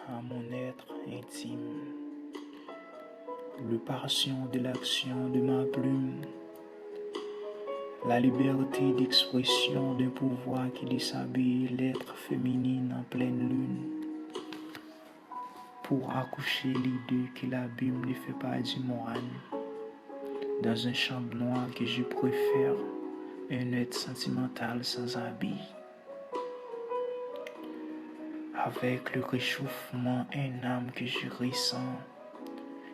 à mon être intime. Le passion de l'action de ma plume, la liberté d'expression d'un pouvoir qui déshabille l'être féminine en pleine lune. Pour accoucher l'idée que l'abîme ne fait pas du moine, dans un champ noir que je préfère, un être sentimental sans habit. Avec le réchauffement, un âme que je ressens,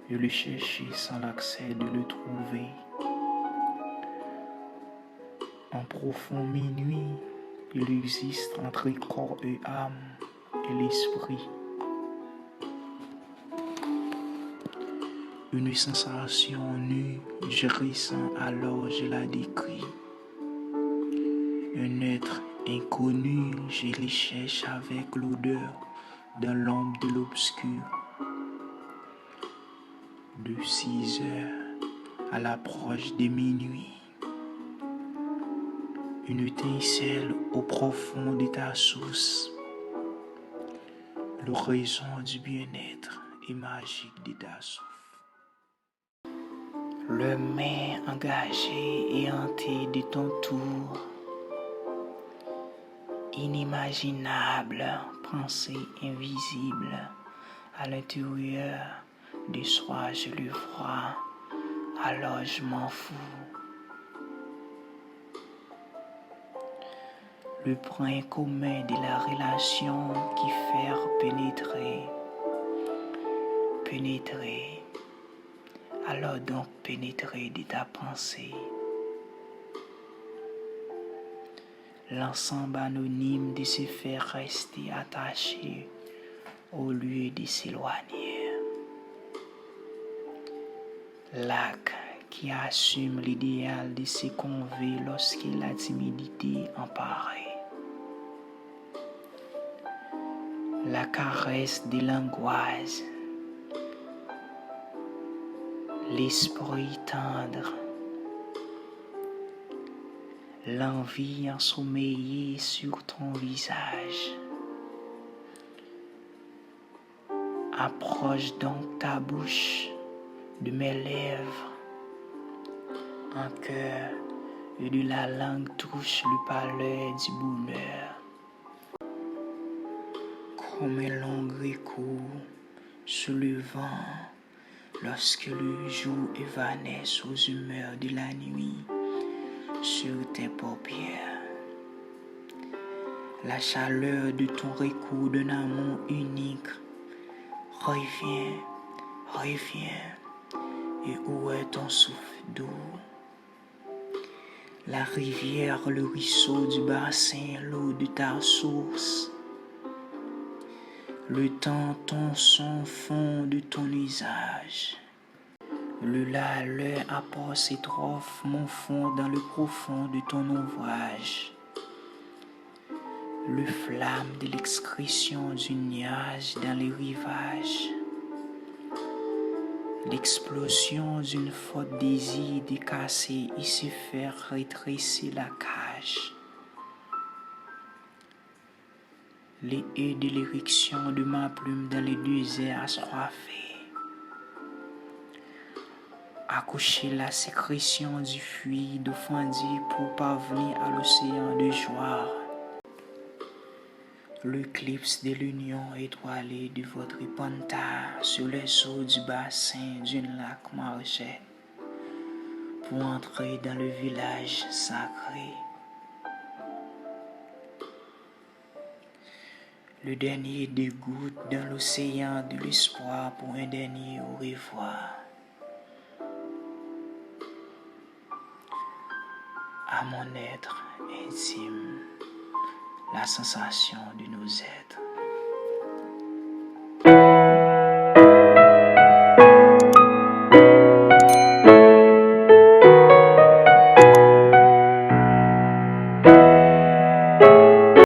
et le chercher sans l'accès de le trouver. En profond minuit, il existe entre corps et âme et l'esprit. Une sensation nue, je ressens alors je la décris. Un être inconnu, je le cherche avec l'odeur dans l'ombre de l'obscur. De 6 heures à l'approche de minuit, une étincelle au profond de ta source, l'horizon du bien-être et magique de ta souffle. Le main engagé et hanté de ton tour, inimaginable, pensée invisible, à l'intérieur de soi je le vois, alors je m'en fous. Le point commun de la relation qui fait pénétrer, alors donc pénétrer de ta pensée. L'ensemble anonyme de se faire rester attaché au lieu de s'éloigner. L'acte qui assume l'idéal de se convier lorsque la timidité empare. La caresse de l'angoisse, l'esprit tendre, l'envie ensommeillée sur ton visage. Approche donc ta bouche de mes lèvres, en cœur, et de la langue touche le palais du bonheur. Comme un long recours sous le vent, lorsque le jour évanouit aux humeurs de la nuit sur tes paupières. La chaleur de ton recours d'un amour unique revient, et où est ton souffle doux? La rivière, le ruisseau du bassin, l'eau de ta source. Le temps, ton son fond de ton usage. Le la, le apostrophe mon fond dans le profond de ton ouvrage. Le flamme de l'excrétion du nuage dans les rivages. L'explosion d'une faute désir de casser et se faire rétrécir la cage. Les haies de l'érection de ma plume dans les déserts assoiffés. Accoucher la sécrétion du fluide fendu pour parvenir à l'océan de joie. L'éclipse de l'union étoilée de votre pantard sur les eaux du bassin d'une lac marché pour entrer dans le village sacré. Le dernier dégoutte dans l'océan de l'espoir pour un dernier au revoir. À mon être intime, la sensation de nos êtres.